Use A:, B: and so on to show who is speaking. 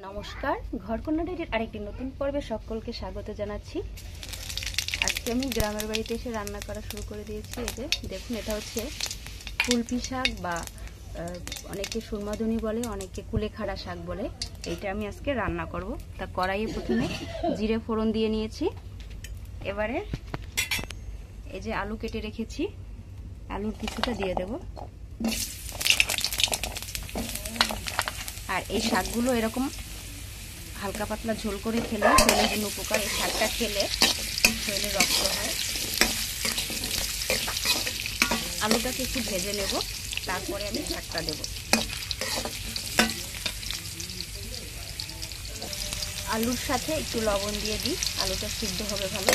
A: নমস্কার, ঘরকন্যা ডায়েরির আরেকটি নতুন পর্বে সকলকে স্বাগত জানাচ্ছি। আজকে আমি গ্রামের বাড়িতে এসে রান্না করা শুরু করে দিয়েছি। এই যে দেখুন, এটা হচ্ছে কুলপি শাক বা অনেকে সুরমাদুনি বলে, অনেকে কুলেখাড়া শাক বলে। এইটা আমি আজকে রান্না করব। তা কড়াইয়ে প্রথমে জিরে ফোড়ন দিয়ে নিয়েছি। এবারে এই যে আলু কেটে রেখেছি, আলুর কিছুটা দিয়ে দেব। আর এই শাকগুলো এরকম হালকা পাতলা ঝোল করে খেলে শরীরের জন্য উপকার। এই শাকটা খেলে শরীরে রক্ত হয়। আলুটাকে একটু ভেজে নেব, তারপরে আমি শাকটা দেব। আলুর সাথে একটু লবণ দিয়ে দিই, আলুটা সিদ্ধ হবে ভালো।